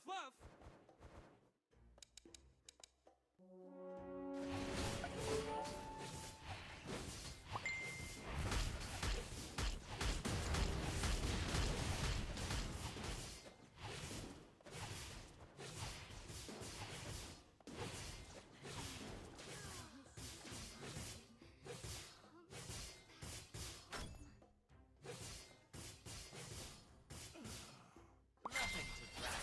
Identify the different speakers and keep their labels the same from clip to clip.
Speaker 1: fluff.
Speaker 2: Nothing to brag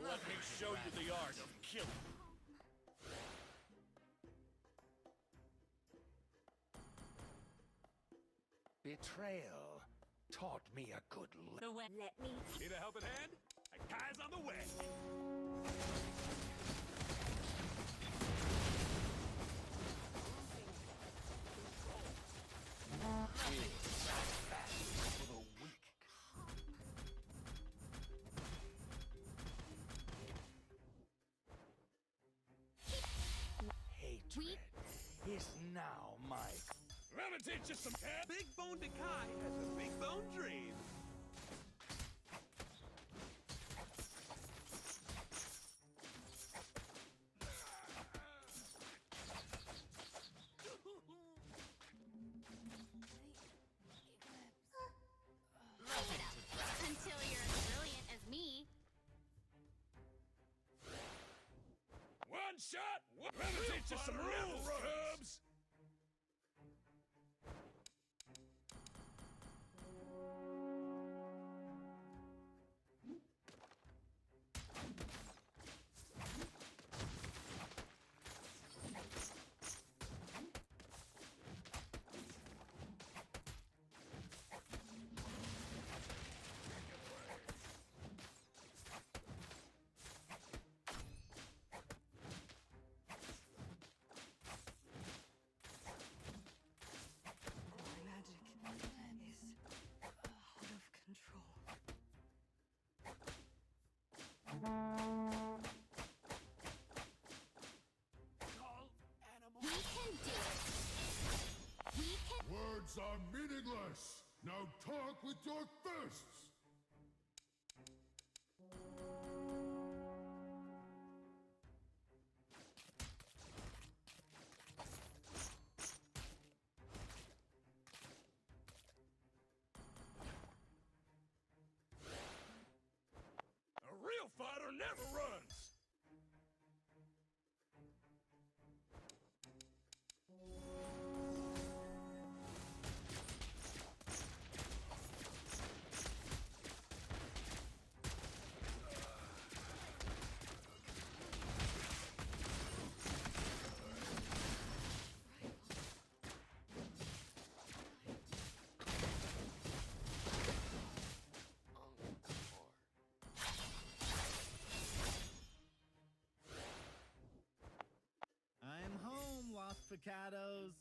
Speaker 3: Let me show you the art of killing.
Speaker 4: Betrayal taught me a good lesson.
Speaker 5: The way. Let me.
Speaker 1: Need a helping hand? A guy's on the way.
Speaker 4: For the weak. Hatred is now my.
Speaker 1: Let me teach you some cat. Big Bone Dekai has a big bone dream.
Speaker 5: Until you're as brilliant as me.
Speaker 1: One shot. Let me teach you some rules, cubs.
Speaker 6: My magic is out of control.
Speaker 5: We can do it. We can.
Speaker 7: Words are meaningless! Now talk with your fists!
Speaker 1: A real fighter never runs.
Speaker 8: I'm home, Lost Picados.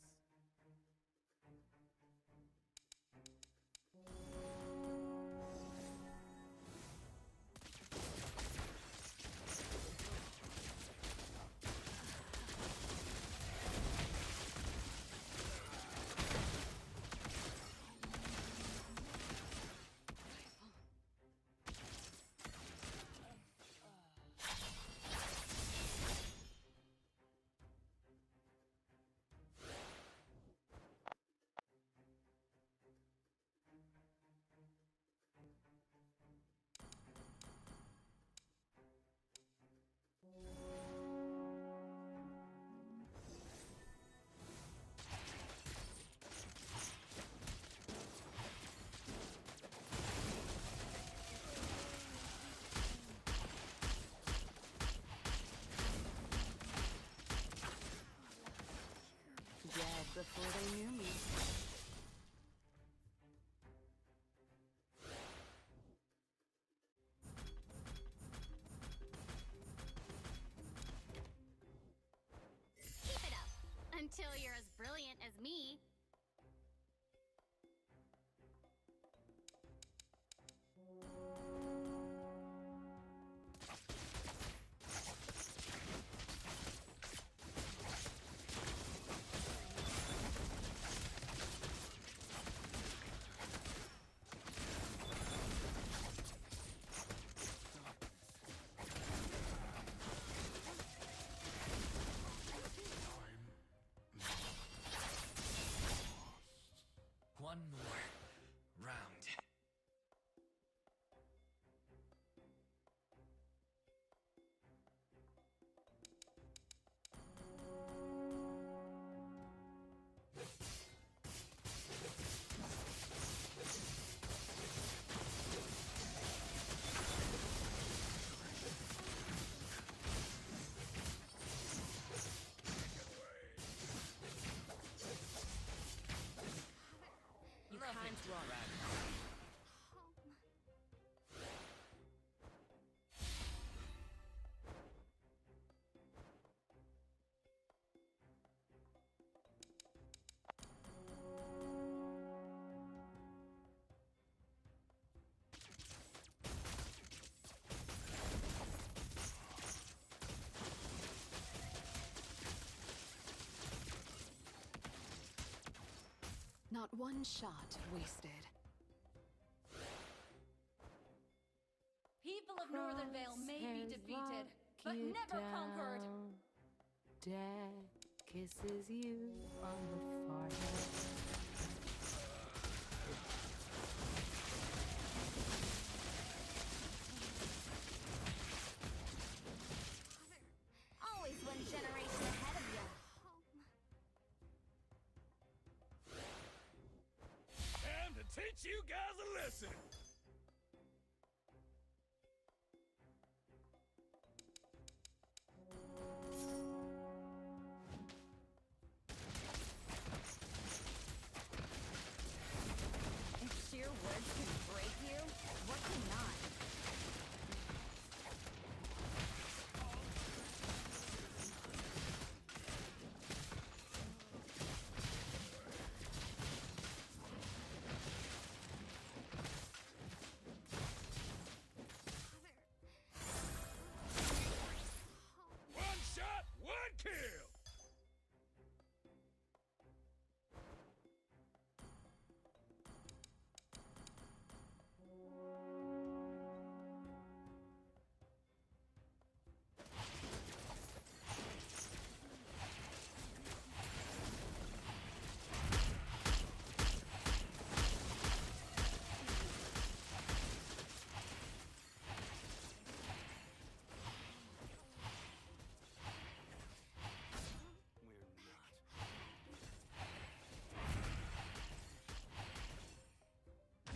Speaker 6: One shot wasted.
Speaker 5: People of Northern Vale may be defeated, but never conquered.
Speaker 6: Dad kisses you on the forehead.
Speaker 5: Always one generation ahead of you.
Speaker 1: Time to teach you guys a lesson.
Speaker 5: If sheer words can break you, what cannot?
Speaker 1: One shot, one kill.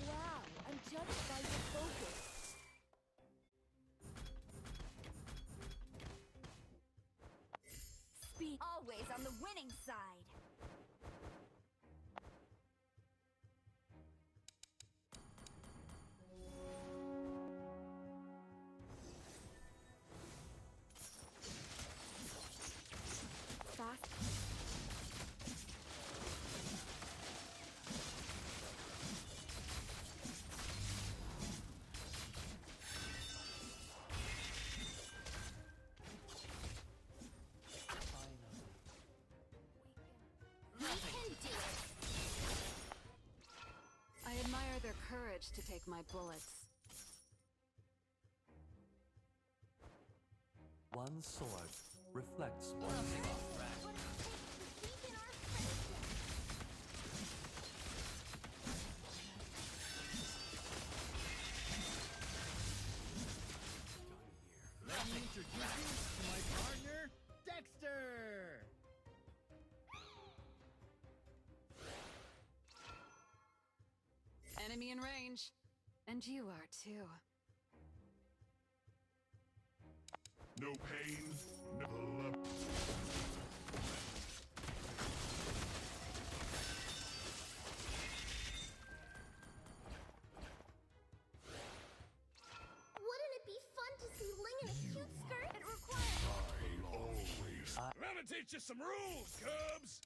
Speaker 5: Wow, I'm judged by your focus. Speed always on the winning side. Fast. We can do it.
Speaker 6: I admire their courage to take my bullets.
Speaker 2: One sword reflects one
Speaker 5: What it takes to deepen our friendship.
Speaker 8: Let me introduce you to my partner, Dexter!
Speaker 6: Enemy in range. And you are too.
Speaker 7: No pain, no love.
Speaker 5: Wouldn't it be fun to see Ling in a cute skirt? It requires
Speaker 7: I always.
Speaker 1: Let me teach you some rules, Cubs.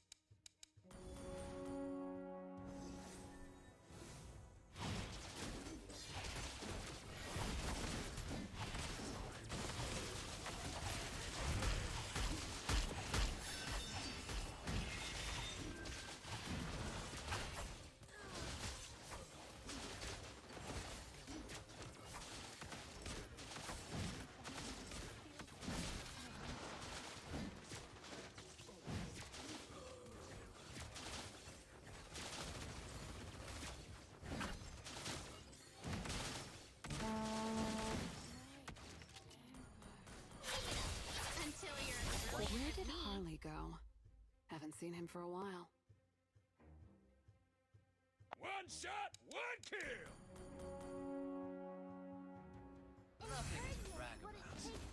Speaker 5: until you're as
Speaker 6: Where did
Speaker 5: me.
Speaker 6: Harley go? Haven't seen him for a while.
Speaker 1: One shot, one kill.
Speaker 2: Nothing to brag
Speaker 5: What it
Speaker 2: about.
Speaker 5: takes